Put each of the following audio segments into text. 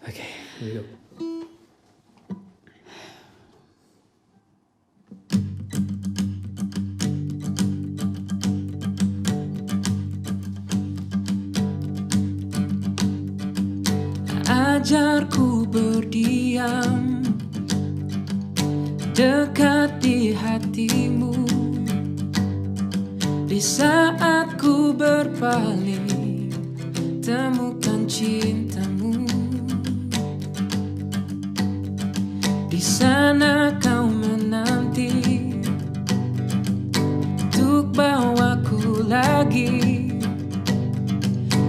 Oke, here we go. Ajarku berdiam dekat di hatimu di saat ku berpaling, temukan cintamu. Di sana kau menanti untuk bawaku lagi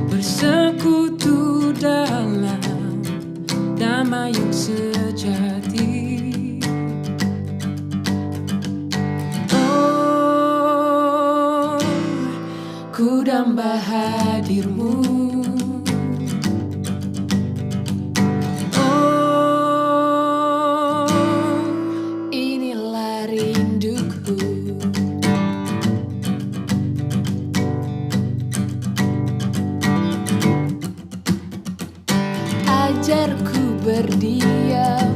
bersekutu dalam damai yang sejati. Oh, ku damba hadirmu. Oh, inilah rinduku. Ajarku berdiam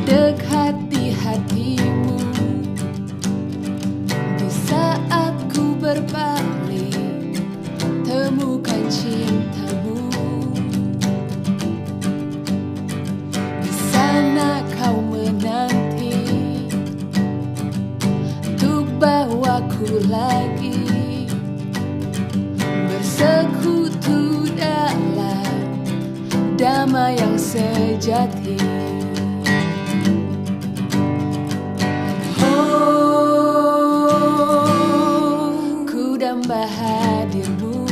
dekat di hatimu di saat ku berpaling, temukan cintamu. Di sana kau menanti untuk bawaku lagi bersekutu dalam damai yang sejati. Oh, ku damba hadirmu.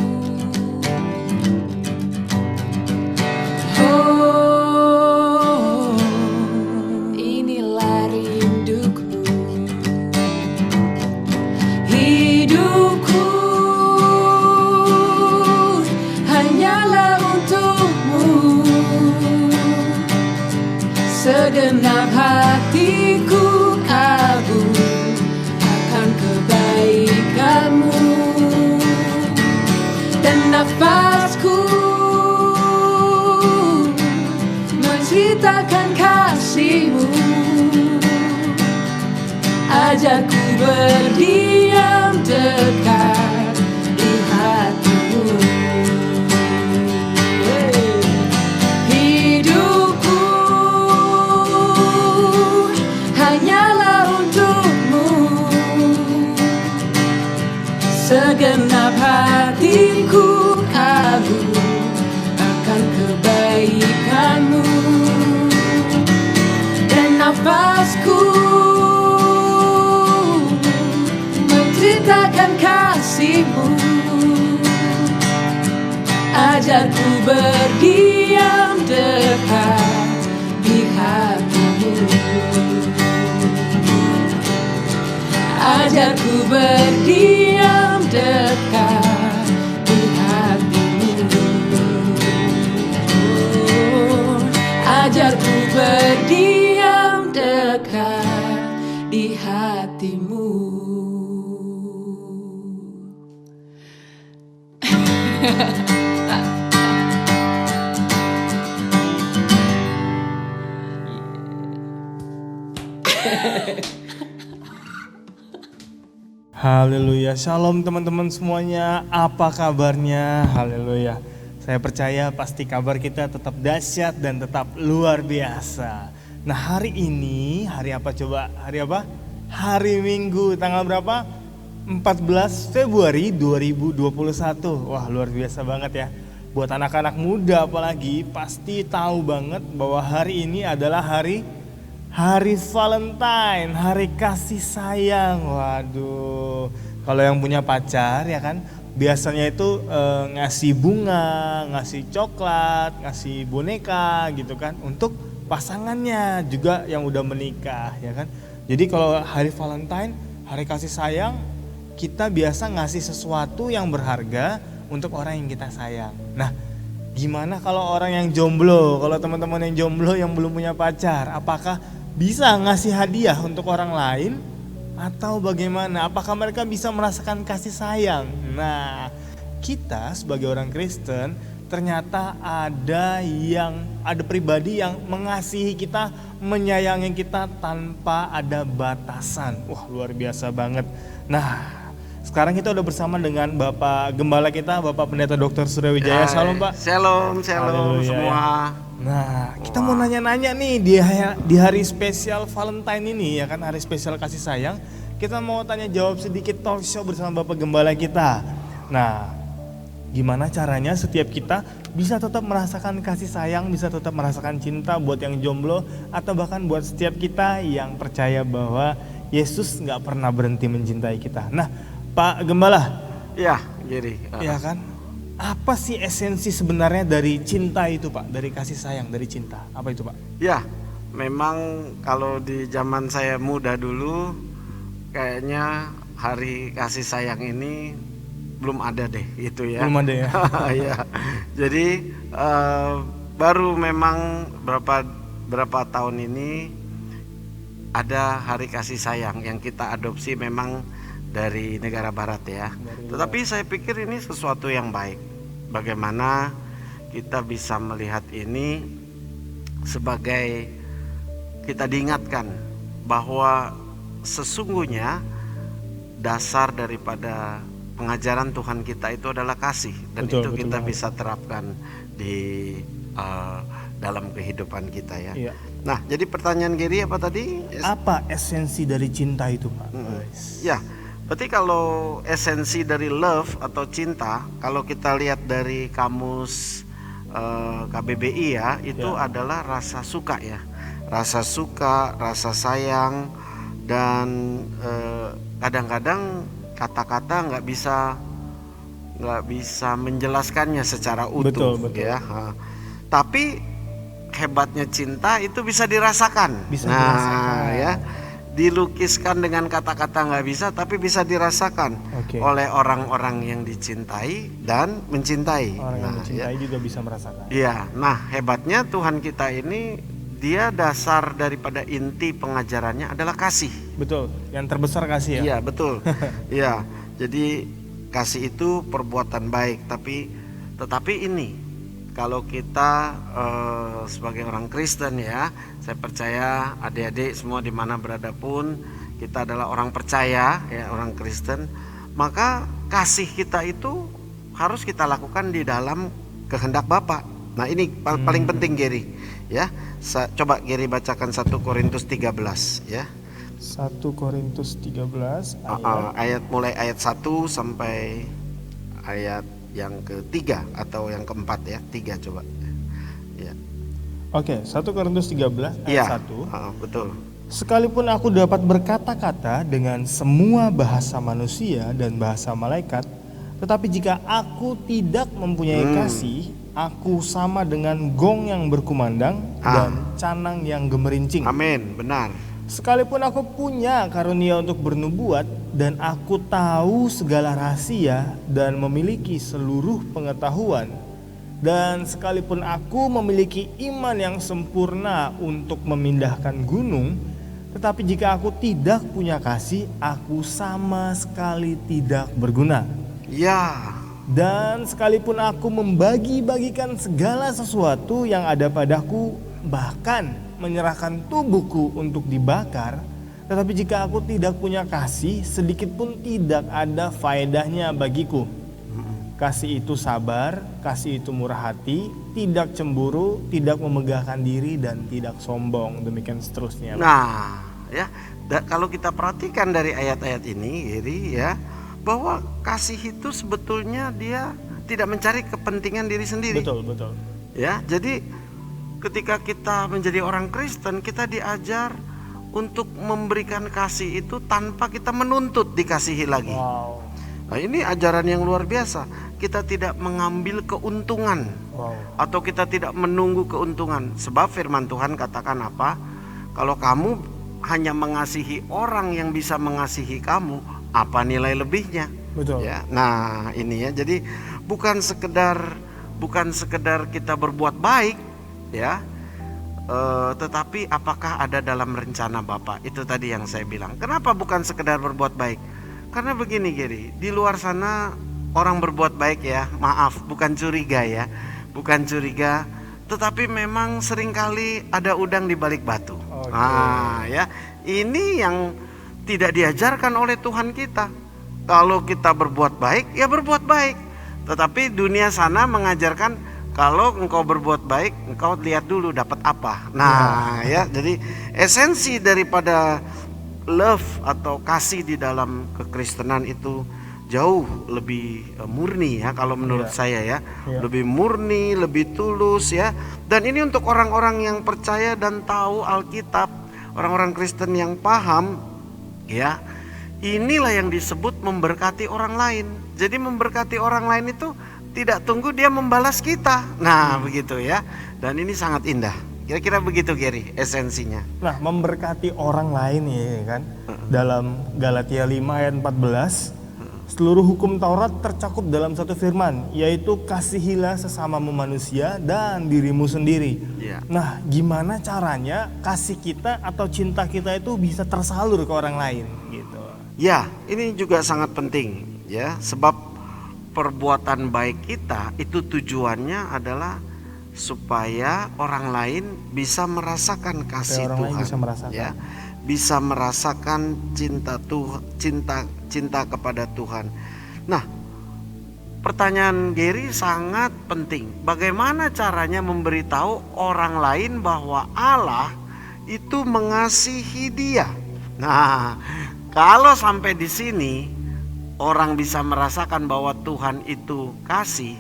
Oh, inilah rinduku. Hidupku hanyalah untukmu. Segenap hatiku kagum akan kebaikanmu, dan nafasku menceritakan kasihmu. Ajarku berdiam dekat di hatimu. Hidupku hanyalah untukmu. Segenap hatiku kagum akan kebaikanmu, dan nafasku menceritakan kasihmu. Ajarku berdiam dekat di hatimu. Ajarku berdiam dekat di hatimu. Oh, ajarku berdiam dekat di hatimu. Haleluya, shalom teman-teman semuanya, apa kabarnya? Haleluya, saya percaya pasti kabar kita tetap dahsyat dan tetap luar biasa. Nah hari ini, hari apa coba? Hari apa? Hari Minggu, tanggal berapa? 14 Februari 2021. Wah luar biasa banget ya. Buat anak-anak muda apalagi pasti tahu banget bahwa hari ini adalah hari Valentine, hari kasih sayang. Waduh, kalau yang punya pacar ya kan, biasanya itu ngasih bunga, ngasih coklat, ngasih boneka gitu kan, untuk pasangannya juga yang udah menikah ya kan. Jadi kalau hari Valentine, hari kasih sayang, kita biasa ngasih sesuatu yang berharga untuk orang yang kita sayang. Nah, gimana kalau orang yang jomblo, kalau teman-teman yang jomblo yang belum punya pacar, apakah bisa ngasih hadiah untuk orang lain atau bagaimana? Apakah mereka bisa merasakan kasih sayang? Nah, kita sebagai orang Kristen ternyata ada pribadi yang mengasihi kita, menyayangi kita tanpa ada batasan. Wah, luar biasa banget. Nah, sekarang kita udah bersama dengan Bapak Gembala kita, Bapak Pendeta Dr. Surya Wijaya. Shalom Pak. Shalom Haleluya, semua. Nah, kita mau nanya-nanya nih di hari spesial Valentine ini ya kan, hari spesial kasih sayang. Kita mau tanya jawab sedikit talk show bersama Bapak Gembala kita. Nah, gimana caranya setiap kita bisa tetap merasakan kasih sayang, bisa tetap merasakan cinta buat yang jomblo, atau bahkan buat setiap kita yang percaya bahwa Yesus gak pernah berhenti mencintai kita. Nah, Pak Gembala. Ya, jadi. Ya kan? Apa sih esensi sebenarnya dari cinta itu Pak? Dari kasih sayang, dari cinta. Apa itu Pak? Ya, memang kalau di zaman saya muda dulu, kayaknya hari kasih sayang ini belum ada deh itu ya. Belum ada ya. Ya. Jadi baru memang berapa tahun ini ada hari kasih sayang yang kita adopsi memang dari negara barat ya. Tetapi saya pikir ini sesuatu yang baik. Bagaimana kita bisa melihat ini sebagai kita diingatkan bahwa sesungguhnya dasar daripada pengajaran Tuhan kita itu adalah kasih, dan betul, itu kita bisa terapkan di dalam kehidupan kita ya. Iya. Nah, jadi pertanyaan Gary apa tadi? Apa esensi dari cinta itu Pak? Ya, berarti kalau esensi dari love atau cinta, kalau kita lihat dari kamus KBBI ya, itu adalah rasa suka ya, rasa suka, rasa sayang, dan kadang-kadang kata-kata nggak bisa menjelaskannya secara utuh. Betul. Ya. Tapi hebatnya cinta itu bisa dirasakan. Dirasakan. Ya, dilukiskan dengan kata-kata nggak bisa, tapi bisa dirasakan oleh orang-orang yang dicintai dan mencintai. Orang yang mencintai juga bisa merasakan. Iya. Nah, hebatnya Tuhan kita ini, dia dasar daripada inti pengajarannya adalah kasih. Betul, yang terbesar kasih ya. Iya, betul. Iya, jadi kasih itu perbuatan baik, tetapi ini kalau kita sebagai orang Kristen ya, saya percaya adik-adik semua di mana berada pun kita adalah orang percaya ya, orang Kristen, maka kasih kita itu harus kita lakukan di dalam kehendak Bapa. Nah, ini paling penting Gary ya. Coba Gary bacakan 1 Korintus 13 ya. 1 Korintus 13 mulai ayat 1 sampai ayat yang ketiga atau yang keempat ya, 3 coba ya. Oke, 1 Korintus 13 ayat 1. Betul. Sekalipun aku dapat berkata-kata dengan semua bahasa manusia dan bahasa malaikat, tetapi jika aku tidak mempunyai kasih, aku sama dengan gong yang berkumandang dan canang yang gemerincing. Amin, benar. Sekalipun aku punya karunia untuk bernubuat, dan aku tahu segala rahasia dan memiliki seluruh pengetahuan, dan sekalipun aku memiliki iman yang sempurna untuk memindahkan gunung, tetapi jika aku tidak punya kasih, aku sama sekali tidak berguna. Ya. Dan sekalipun aku membagi-bagikan segala sesuatu yang ada padaku, bahkan menyerahkan tubuhku untuk dibakar, tetapi jika aku tidak punya kasih, sedikit pun tidak ada faedahnya bagiku. Kasih itu sabar, kasih itu murah hati, tidak cemburu, tidak memegahkan diri, dan tidak sombong. Demikian seterusnya. Nah, ya, kalau kita perhatikan dari ayat-ayat ini, jadi ya, bahwa kasih itu sebetulnya dia tidak mencari kepentingan diri sendiri. Betul. Ya, jadi ketika kita menjadi orang Kristen, kita diajar untuk memberikan kasih itu tanpa kita menuntut dikasihi lagi. Wow. Nah, ini ajaran yang luar biasa. Kita tidak mengambil keuntungan, atau kita tidak menunggu keuntungan. Sebab firman Tuhan katakan apa? Kalau kamu hanya mengasihi orang yang bisa mengasihi kamu, apa nilai lebihnya? Betul. Ya, nah ini ya. Jadi bukan sekedar kita berbuat baik, ya. Tetapi apakah ada dalam rencana Bapa? Itu tadi yang saya bilang. Kenapa bukan sekedar berbuat baik? Karena begini Gary, di luar sana orang berbuat baik ya, maaf bukan curiga ya, bukan curiga, tetapi memang seringkali ada udang di balik batu. Ya, ini yang tidak diajarkan oleh Tuhan kita. Kalau kita berbuat baik, ya berbuat baik. Tetapi dunia sana mengajarkan kalau engkau berbuat baik, engkau lihat dulu dapat apa. Nah, ya, jadi esensi daripada love atau kasih di dalam kekristenan itu jauh lebih murni ya, kalau menurut saya ya. Lebih murni, lebih tulus ya. Dan ini untuk orang-orang yang percaya dan tahu Alkitab, orang-orang Kristen yang paham ya. Inilah yang disebut memberkati orang lain. Jadi memberkati orang lain itu tidak tunggu dia membalas kita. Nah, begitu ya. Dan ini sangat indah. Kira-kira begitu Gary esensinya. Nah, memberkati orang lain ya kan. Dalam Galatia 5 ayat 14, seluruh hukum Taurat tercakup dalam satu firman, yaitu kasihilah sesamamu manusia dan dirimu sendiri. Nah, gimana caranya kasih kita atau cinta kita itu bisa tersalur ke orang lain gitu. Ya, ini juga sangat penting ya, sebab perbuatan baik kita itu tujuannya adalah supaya orang lain bisa merasakan kasih Tuhan, ya, bisa merasakan cinta kepada Tuhan. Nah, pertanyaan Gary sangat penting. Bagaimana caranya memberitahu orang lain bahwa Allah itu mengasihi dia? Nah, kalau sampai di sini orang bisa merasakan bahwa Tuhan itu kasih,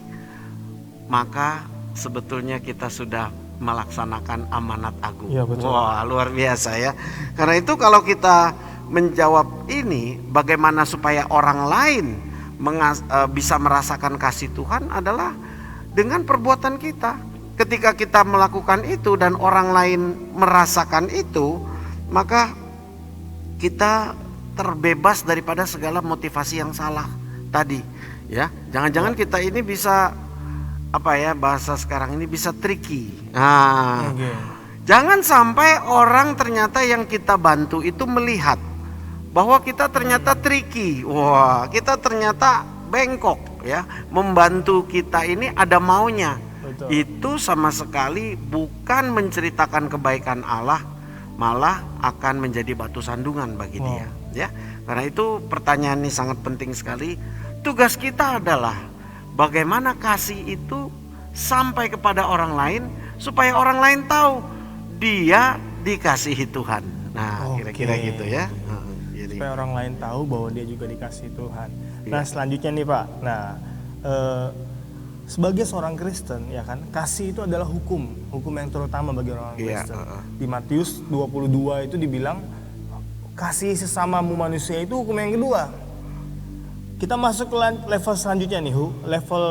maka sebetulnya kita sudah melaksanakan amanat agung. Ya, betul. Wah, luar biasa ya. Karena itu kalau kita menjawab ini, bagaimana supaya orang lain bisa merasakan kasih Tuhan adalah dengan perbuatan kita. Ketika kita melakukan itu dan orang lain merasakan itu, maka kita terbebas daripada segala motivasi yang salah tadi ya. Jangan-jangan kita ini bisa bahasa sekarang ini bisa tricky. Nah, jangan sampai orang ternyata yang kita bantu itu melihat bahwa kita ternyata tricky. Wah, kita ternyata bengkok ya. Membantu kita ini ada maunya. Betul. Itu sama sekali bukan menceritakan kebaikan Allah, malah akan menjadi batu sandungan bagi dia ya. Karena itu pertanyaan ini sangat penting sekali. Tugas kita adalah bagaimana kasih itu sampai kepada orang lain supaya orang lain tahu dia dikasihi Tuhan. Nah, kira-kira gitu ya. Supaya orang lain tahu bahwa dia juga dikasihi Tuhan. Nah, selanjutnya nih Pak. Nah, sebagai seorang Kristen ya kan, kasih itu adalah hukum yang terutama bagi orang Kristen. Di Matius 22 itu dibilang kasih sesamamu manusia itu hukum yang kedua. Kita masuk ke level selanjutnya nih, level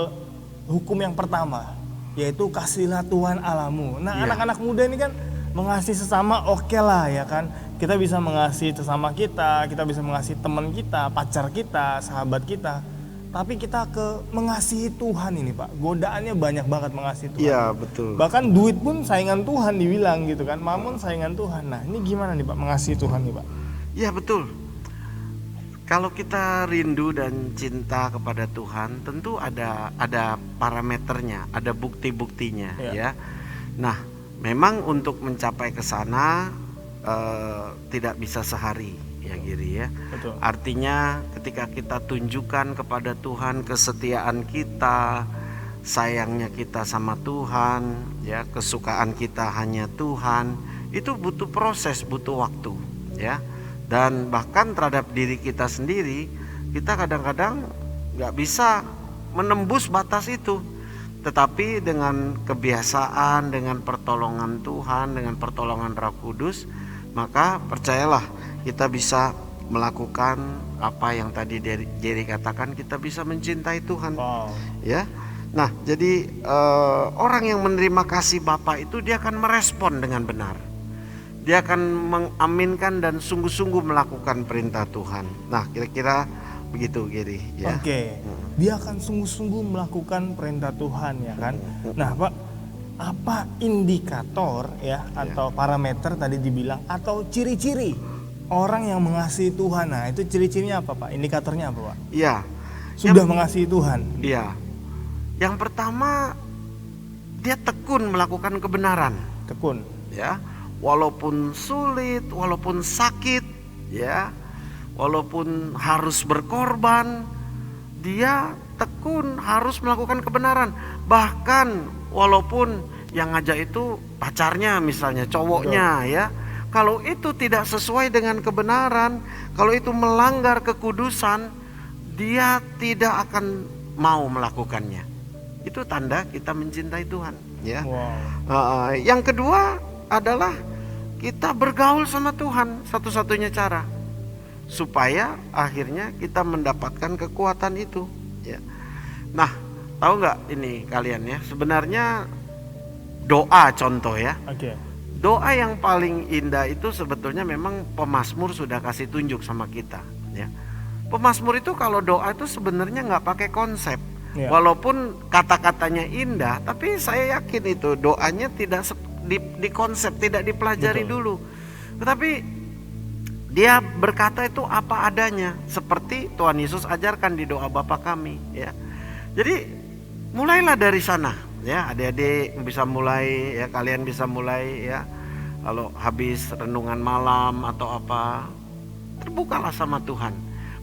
hukum yang pertama, yaitu kasihlah Tuhan Allahmu. Nah, anak-anak muda ini kan mengasihi sesama oke lah ya kan. Kita bisa mengasihi sesama kita bisa mengasihi teman kita, pacar kita, sahabat kita. Tapi kita mengasihi Tuhan ini Pak, godaannya banyak banget mengasihi Tuhan. Iya, betul. Bahkan duit pun saingan Tuhan dibilang gitu kan, mamon saingan Tuhan. Nah, ini gimana nih Pak mengasihi Tuhan nih Pak? Ya, betul. Kalau kita rindu dan cinta kepada Tuhan, tentu ada parameternya, ada bukti-buktinya ya. Nah, memang untuk mencapai ke sana tidak bisa sehari ya Giri ya. Betul. Artinya ketika kita tunjukkan kepada Tuhan kesetiaan kita, sayangnya kita sama Tuhan, ya, kesukaan kita hanya Tuhan, itu butuh proses, butuh waktu ya. Dan bahkan terhadap diri kita sendiri, kita kadang-kadang gak bisa menembus batas itu. Tetapi dengan kebiasaan, dengan pertolongan Tuhan, dengan pertolongan Roh Kudus, maka percayalah kita bisa melakukan apa yang tadi Jerry katakan, kita bisa mencintai Tuhan. Ya. Nah, jadi orang yang menerima kasih Bapa itu dia akan merespon dengan benar. Dia akan mengaminkan dan sungguh-sungguh melakukan perintah Tuhan. Nah, kira-kira begitu Giri ya. Oke. Dia akan sungguh-sungguh melakukan perintah Tuhan ya kan. Nah, Pak, apa indikator ya atau parameter tadi dibilang atau ciri-ciri orang yang mengasihi Tuhan? Nah, itu ciri-cirinya apa Pak? Indikatornya apa Pak? Iya. Sudah mengasihi Tuhan. Iya. Yang pertama, dia tekun melakukan kebenaran. Tekun. Ya, walaupun sulit, walaupun sakit, ya, walaupun harus berkorban, dia tekun harus melakukan kebenaran. Bahkan walaupun yang ngajak itu pacarnya misalnya, cowoknya, ya. Kalau itu tidak sesuai dengan kebenaran, kalau itu melanggar kekudusan, dia tidak akan mau melakukannya. Itu tanda kita mencintai Tuhan, ya. Wow. Yang kedua adalah kita bergaul sama Tuhan, satu-satunya cara supaya akhirnya kita mendapatkan kekuatan itu, ya. Nah, tahu nggak ini kalian ya, sebenarnya doa contoh ya. Oke. Doa yang paling indah itu sebetulnya memang pemazmur sudah kasih tunjuk sama kita, ya. Pemazmur itu kalau doa itu sebenarnya nggak pakai konsep, walaupun kata-katanya indah, tapi saya yakin itu doanya tidak di konsep, tidak dipelajari dulu. Tetapi dia berkata itu apa adanya, seperti Tuhan Yesus ajarkan di doa Bapa kami, ya. Jadi mulailah dari sana, ya. Adik-adik bisa mulai, ya, kalian bisa mulai, ya. Kalau habis renungan malam atau apa, terbukalah sama Tuhan,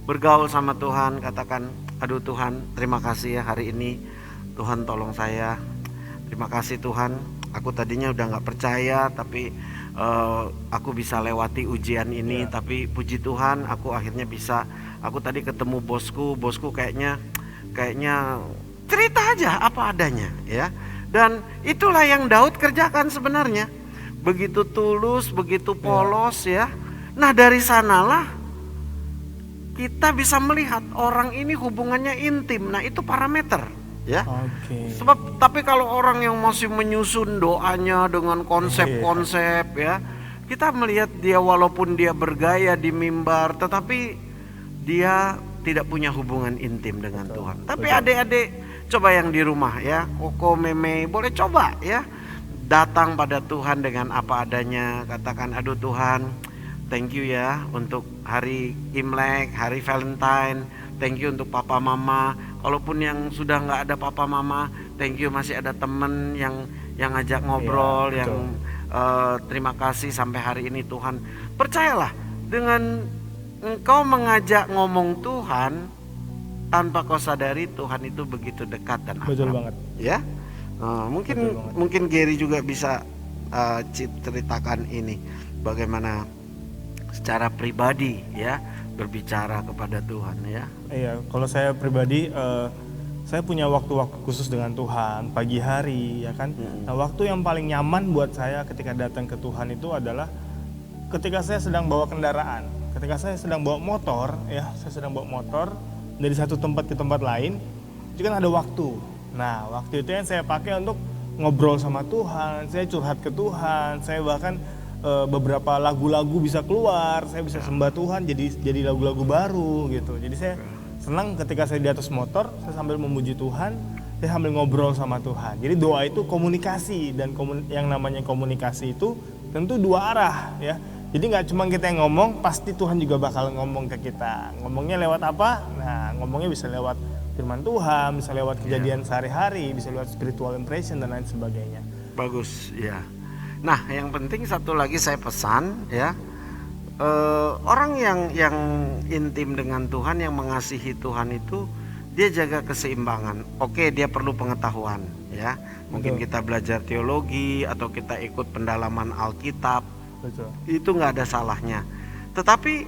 bergaul sama Tuhan, katakan, aduh Tuhan, terima kasih ya hari ini, Tuhan tolong saya, terima kasih Tuhan, aku tadinya udah nggak percaya, tapi aku bisa lewati ujian ini, tapi puji Tuhan, aku akhirnya bisa. Aku tadi ketemu bosku kayaknya cerita aja apa adanya, ya. Dan itulah yang Daud kerjakan sebenarnya. Begitu tulus, begitu polos, ya. Nah, dari sanalah kita bisa melihat orang ini hubungannya intim. Nah, itu parameter, ya. Sebab tapi kalau orang yang masih menyusun doanya dengan konsep-konsep, ya, kita melihat dia walaupun dia bergaya di mimbar, tetapi dia tidak punya hubungan intim dengan Tuhan. Tapi adik-adik coba yang di rumah, ya, Koko, Meme, boleh coba, ya, datang pada Tuhan dengan apa adanya. Katakan, aduh Tuhan, thank you ya untuk hari Imlek, hari Valentine. Thank you untuk papa mama. Kalaupun yang sudah nggak ada papa mama, thank you masih ada temen yang ngajak ngobrol, yang terima kasih sampai hari ini Tuhan. Percayalah, dengan engkau mengajak ngomong Tuhan, tanpa kau sadari Tuhan itu begitu dekat dan akrab. Betul banget. Ya, mungkin Gary juga bisa ceritakan ini, bagaimana secara pribadi, ya, berbicara kepada Tuhan, ya. Iya, kalau saya pribadi, saya punya waktu-waktu khusus dengan Tuhan pagi hari, ya kan. Nah, waktu yang paling nyaman buat saya ketika datang ke Tuhan itu adalah ketika saya sedang bawa kendaraan, ketika saya sedang bawa motor, ya, saya sedang bawa motor dari satu tempat ke tempat lain, itu kan ada waktu. Nah, waktu itu yang saya pakai untuk ngobrol sama Tuhan, saya curhat ke Tuhan, saya bahkan beberapa lagu-lagu bisa keluar, saya bisa sembah Tuhan jadi lagu-lagu baru gitu. Jadi saya senang ketika saya di atas motor, saya sambil memuji Tuhan, saya sambil ngobrol sama Tuhan. Jadi doa itu komunikasi, dan yang namanya komunikasi itu tentu dua arah, ya. Jadi nggak cuma kita yang ngomong, pasti Tuhan juga bakal ngomong ke kita. Ngomongnya lewat apa? Nah, ngomongnya bisa lewat firman Tuhan, bisa lewat kejadian sehari-hari, bisa lewat spiritual impression dan lain sebagainya. Bagus, ya. Nah, yang penting satu lagi saya pesan, ya, orang yang intim dengan Tuhan, yang mengasihi Tuhan itu dia jaga keseimbangan. Oke, dia perlu pengetahuan, ya. Mungkin kita belajar teologi atau kita ikut pendalaman Alkitab. Betul. Itu nggak ada salahnya. Tetapi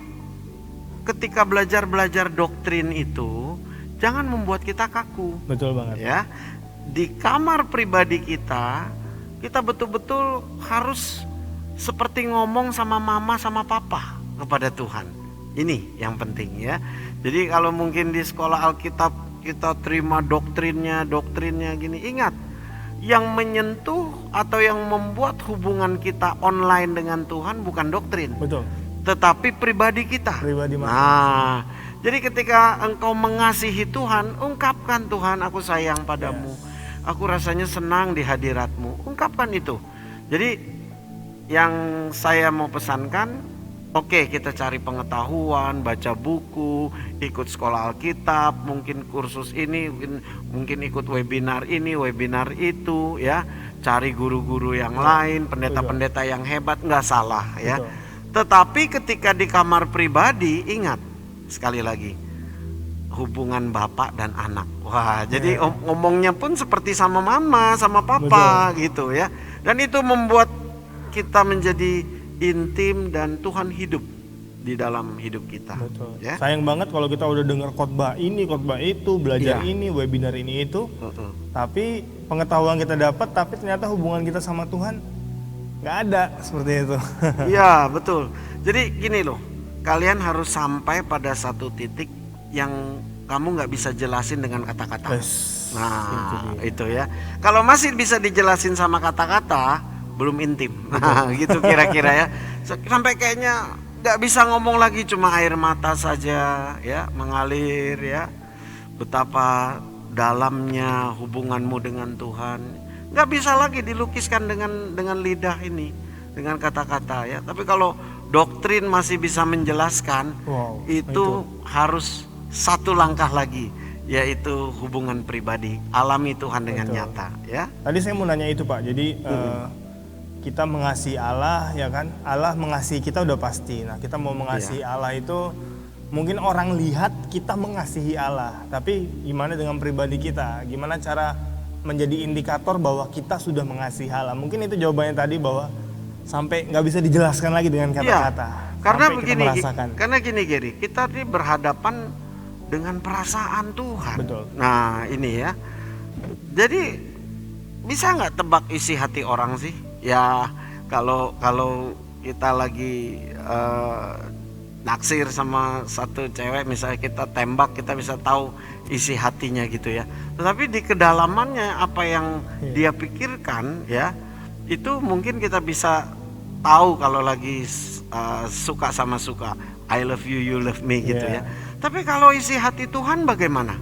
ketika belajar doktrin itu jangan membuat kita kaku. Betul banget. Ya, di kamar pribadi kita betul-betul harus seperti ngomong sama mama sama papa kepada Tuhan. Ini yang penting, ya. Jadi kalau mungkin di sekolah Alkitab kita terima doktrinnya gini, ingat, yang menyentuh atau yang membuat hubungan kita online dengan Tuhan bukan doktrin. Betul. Tetapi pribadi kita. Nah, jadi ketika engkau mengasihi Tuhan, ungkapkan, Tuhan, aku sayang padamu. Aku rasanya senang di hadiratmu. Ungkapkan itu. Jadi yang saya mau pesankan, Oke, kita cari pengetahuan, baca buku, ikut sekolah Alkitab, mungkin kursus ini, mungkin ikut webinar ini, webinar itu, ya. Cari guru-guru yang lain, pendeta-pendeta yang hebat, nggak salah, ya. Tetapi ketika di kamar pribadi, ingat sekali lagi, hubungan bapak dan anak. Wah, jadi ngomongnya pun seperti sama mama, sama papa, gitu ya. Dan itu membuat kita menjadi intim dan Tuhan hidup di dalam hidup kita. Betul. Ya? Sayang banget kalau kita udah dengar khotbah ini, khotbah itu, belajar ini, webinar ini itu, tapi pengetahuan kita dapat, tapi ternyata hubungan kita sama Tuhan nggak ada seperti itu. Iya, betul. Jadi gini loh, kalian harus sampai pada satu titik yang kamu nggak bisa jelasin dengan kata-kata. Nah, itu ya. Kalau masih bisa dijelasin sama kata-kata, belum intim. Nah, gitu kira-kira ya. Sampai kayaknya nggak bisa ngomong lagi, cuma air mata saja ya mengalir ya. Betapa dalamnya hubunganmu dengan Tuhan. Nggak bisa lagi dilukiskan dengan lidah ini, dengan kata-kata ya. Tapi kalau doktrin masih bisa menjelaskan, itu harus satu langkah lagi, yaitu hubungan pribadi, alami Tuhan dengan nyata ya. Tadi saya mau nanya itu Pak, jadi kita mengasihi Allah ya kan, Allah mengasihi kita udah pasti. Nah kita mau mengasihi Allah itu mungkin orang lihat kita mengasihi Allah, tapi gimana dengan pribadi kita? Gimana cara menjadi indikator bahwa kita sudah mengasihi Allah? Mungkin itu jawabannya tadi, bahwa sampai nggak bisa dijelaskan lagi dengan kata-kata. Karena begini, karena gini Geri, kita ini berhadapan dengan perasaan Tuhan. Betul. Nah ini ya, jadi bisa nggak tebak isi hati orang sih? Ya kalau kita lagi naksir sama satu cewek, misalnya kita tembak, kita bisa tahu isi hatinya gitu ya. Tetapi di kedalamannya apa yang dia pikirkan ya, itu mungkin kita bisa tahu kalau lagi suka sama suka. I love you, you love me gitu ya. Tapi kalau isi hati Tuhan bagaimana?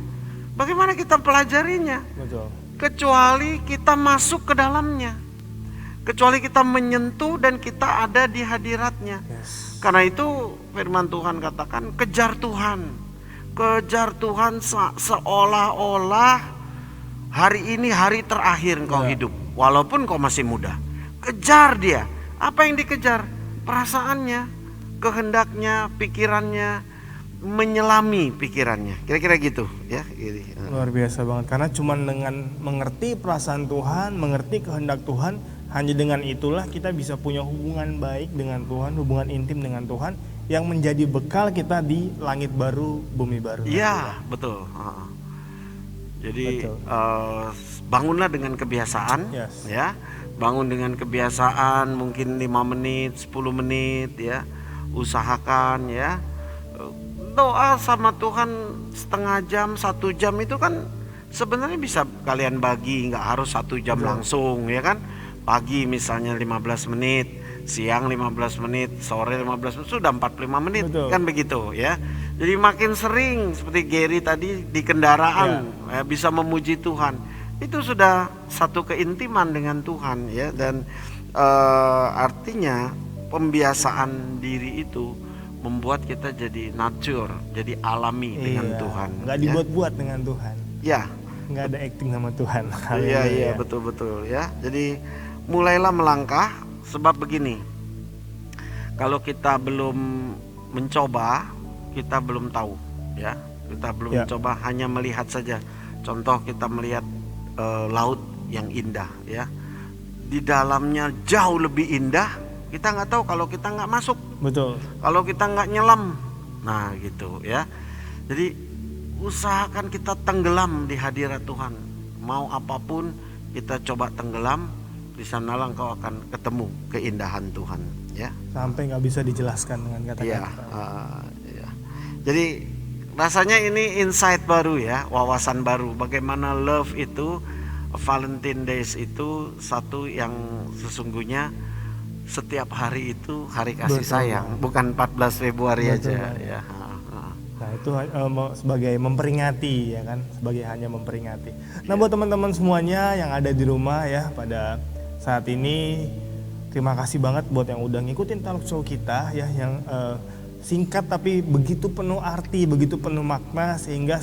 Bagaimana kita pelajarinya? Betul. Kecuali kita masuk ke dalamnya. Kecuali kita menyentuh dan kita ada di hadiratnya. Karena itu firman Tuhan katakan, kejar Tuhan. Kejar Tuhan seolah-olah hari ini hari terakhir engkau hidup, walaupun kau masih muda. Kejar dia. Apa yang dikejar? Perasaannya, kehendaknya, pikirannya, menyelami pikirannya. Kira-kira gitu ya. Luar biasa banget, karena cuma dengan mengerti perasaan Tuhan, mengerti kehendak Tuhan, hanya dengan itulah kita bisa punya hubungan baik dengan Tuhan, hubungan intim dengan Tuhan, yang menjadi bekal kita di langit baru, bumi baru. Iya, betul. Jadi bangunlah dengan kebiasaan, ya. Bangun dengan kebiasaan, mungkin 5 menit, 10 menit, ya. Usahakan, ya. Doa sama Tuhan setengah jam, 1 jam itu kan sebenarnya bisa kalian bagi, nggak harus 1 jam langsung, ya kan? Pagi misalnya 15 menit, siang 15 menit, sore 15 menit, sudah 45 menit. Kan begitu ya. Jadi makin sering seperti Gary tadi di kendaraan bisa memuji Tuhan. Itu sudah satu keintiman dengan Tuhan ya. Dan artinya pembiasaan diri itu membuat kita jadi nature, jadi alami dengan Tuhan. Nggak dibuat-buat dengan Tuhan. Ya. Nggak ada acting sama Tuhan. Iya betul-betul ya. Jadi mulailah melangkah, sebab begini, kalau kita belum mencoba, kita belum tahu ya. Kita belum mencoba, hanya melihat saja. Contoh kita melihat laut yang indah ya, di dalamnya jauh lebih indah, kita nggak tahu kalau kita nggak masuk. Betul. Kalau kita nggak nyelam, nah gitu ya. Jadi usahakan kita tenggelam di hadirat Tuhan. Mau apapun kita coba tenggelam, di sanalah engkau akan ketemu keindahan Tuhan ya. Sampai nggak bisa dijelaskan dengan kata-kata. Ya. Jadi rasanya ini insight baru ya, wawasan baru. Bagaimana love itu, Valentine Days itu satu yang sesungguhnya setiap hari itu hari kasih sayang, bukan 14 Februari aja ya. Nah itu sebagai memperingati ya kan, sebagai hanya memperingati. Nah buat teman-teman semuanya yang ada di rumah ya pada saat ini, Terima kasih banget buat yang udah ngikutin talk show kita ya, yang singkat tapi begitu penuh arti, begitu penuh makna, sehingga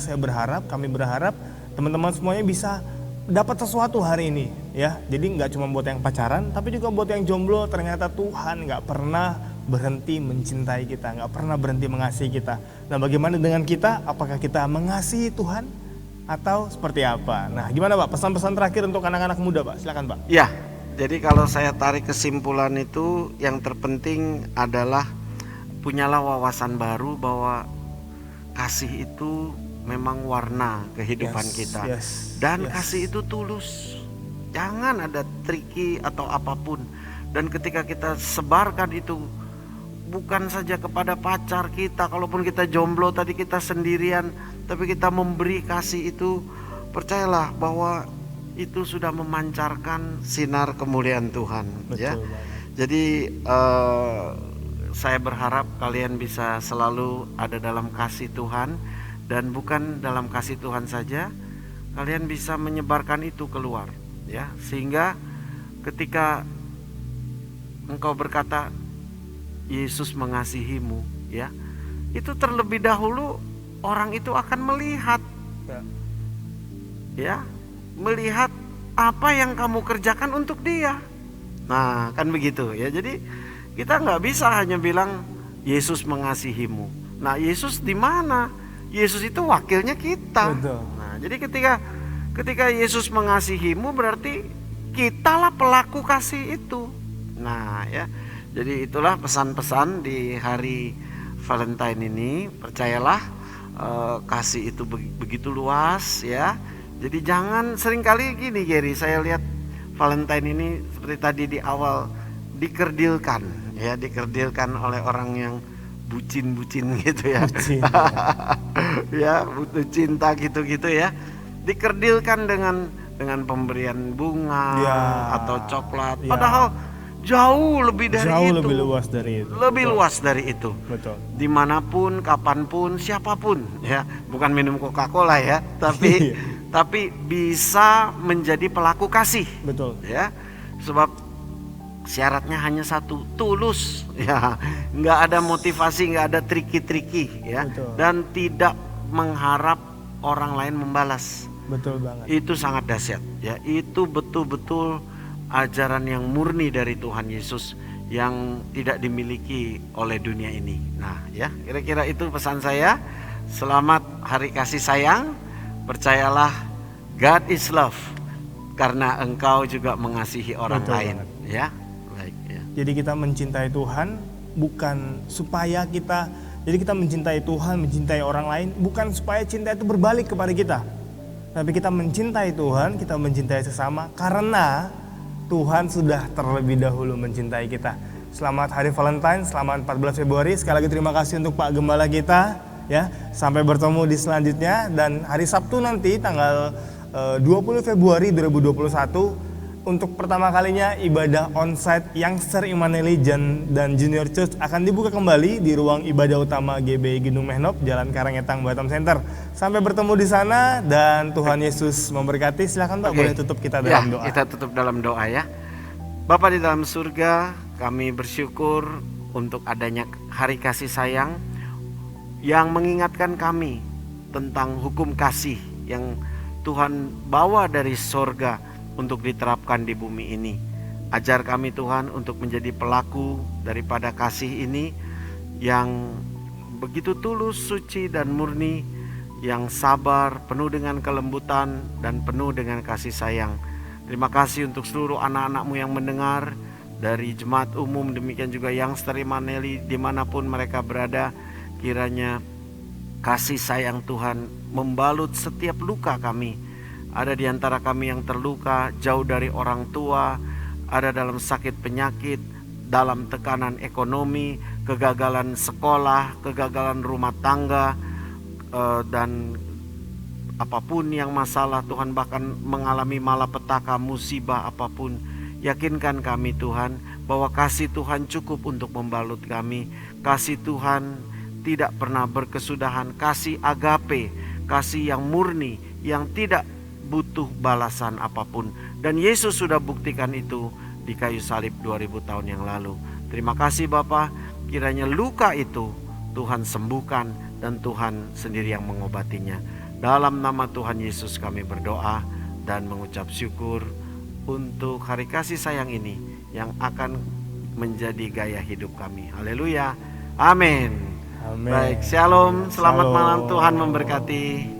kami berharap teman-teman semuanya bisa dapat sesuatu hari ini ya. Jadi nggak cuma buat yang pacaran, tapi juga buat yang jomblo. Ternyata Tuhan nggak pernah berhenti mencintai kita, nggak pernah berhenti mengasihi kita. Nah, bagaimana dengan kita? Apakah kita mengasihi Tuhan atau seperti apa? Nah, gimana Pak? Pesan-pesan terakhir untuk anak-anak muda, Pak. Silakan, Pak. Ya, jadi kalau saya tarik kesimpulan itu, yang terpenting adalah punyalah wawasan baru bahwa kasih itu memang warna kehidupan kita. Dan kasih itu tulus. Jangan ada triki atau apapun. Dan ketika kita sebarkan itu, bukan saja kepada pacar kita, kalaupun kita jomblo tadi, kita sendirian, tapi kita memberi kasih itu, percayalah bahwa itu sudah memancarkan sinar kemuliaan Tuhan. Betul, ya. Jadi saya berharap kalian bisa selalu ada dalam kasih Tuhan, dan bukan dalam kasih Tuhan saja, kalian bisa menyebarkan itu keluar, ya, sehingga ketika engkau berkata Yesus mengasihimu, ya, itu terlebih dahulu orang itu akan melihat, ya, melihat apa yang kamu kerjakan untuk dia. Nah, kan begitu ya. Jadi kita nggak bisa hanya bilang Yesus mengasihimu. Nah, Yesus di mana? Yesus itu wakilnya kita. Betul. Nah, jadi ketika Yesus mengasihimu, berarti kitalah pelaku kasih itu. Nah, ya. Jadi itulah pesan-pesan di hari Valentine ini. Percayalah, kasih itu begitu luas, ya. Jadi jangan, seringkali gini Gary, saya lihat Valentine ini seperti tadi di awal dikerdilkan, ya, dikerdilkan oleh orang yang bucin-bucin gitu ya. Bucin, ya, butuh cinta gitu-gitu ya. Dikerdilkan dengan pemberian bunga, ya, atau coklat, ya. Padahal jauh lebih dari itu. Lebih luas dari itu. Lebih Betul. Luas dari itu. Betul. Dimanapun, kapanpun, siapapun, ya, bukan minum Coca-Cola ya, tapi tapi bisa menjadi pelaku kasih. Betul. Ya, sebab syaratnya hanya satu, tulus, ya, nggak ada motivasi, nggak ada triki-triki, ya. Betul. Dan tidak mengharap orang lain membalas. Betul banget. Itu sangat dahsyat, ya. Itu betul-betul ajaran yang murni dari Tuhan Yesus yang tidak dimiliki oleh dunia ini. Nah, ya, kira-kira itu pesan saya. Selamat Hari Kasih Sayang. Percayalah, God is love, karena engkau juga mengasihi orang Betul lain, banget. Ya. Baik, ya. Jadi kita mencintai Tuhan bukan supaya kita, jadi kita mencintai Tuhan, mencintai orang lain bukan supaya cinta itu berbalik kepada kita. Tapi kita mencintai Tuhan, kita mencintai sesama karena Tuhan sudah terlebih dahulu mencintai kita. Selamat Hari Valentine, selamat 14 Februari. Sekali lagi terima kasih untuk Pak Gembala kita, ya. Sampai bertemu di selanjutnya, dan hari Sabtu nanti tanggal 20 Februari 2021 untuk pertama kalinya ibadah onsite Youngster Immanueli dan Junior Church akan dibuka kembali di ruang ibadah utama GBI Gendung Mehnop, Jalan Karangetang, Batam Center. Sampai bertemu di sana dan Tuhan Yesus memberkati. Silakan Pak, boleh tutup kita dalam doa. Kita tutup dalam doa, ya. Bapa di dalam surga, kami bersyukur untuk adanya Hari Kasih Sayang yang mengingatkan kami tentang hukum kasih yang Tuhan bawa dari sorga untuk diterapkan di bumi ini. Ajar kami Tuhan untuk menjadi pelaku daripada kasih ini yang begitu tulus, suci dan murni, yang sabar, penuh dengan kelembutan dan penuh dengan kasih sayang. Terima kasih untuk seluruh anak-anak-Mu yang mendengar, dari jemaat umum, demikian juga Youngster Immanueli dimanapun mereka berada. Kiranya kasih sayang Tuhan membalut setiap luka kami. Ada di antara kami yang terluka, jauh dari orang tua, ada dalam sakit penyakit, dalam tekanan ekonomi, kegagalan sekolah, kegagalan rumah tangga, dan apapun yang masalah Tuhan, bahkan mengalami malapetaka, musibah apapun. Yakinkan kami Tuhan bahwa kasih Tuhan cukup untuk membalut kami. Kasih Tuhan tidak pernah berkesudahan, kasih agape, kasih yang murni, yang tidak butuh balasan apapun. Dan Yesus sudah buktikan itu di kayu salib 2000 tahun yang lalu. Terima kasih Bapa, kiranya luka itu Tuhan sembuhkan dan Tuhan sendiri yang mengobatinya. Dalam nama Tuhan Yesus kami berdoa dan mengucap syukur untuk hari kasih sayang ini yang akan menjadi gaya hidup kami. Haleluya. Amin. Amin. Baik, shalom. Selamat Shalom. malam, Tuhan memberkati.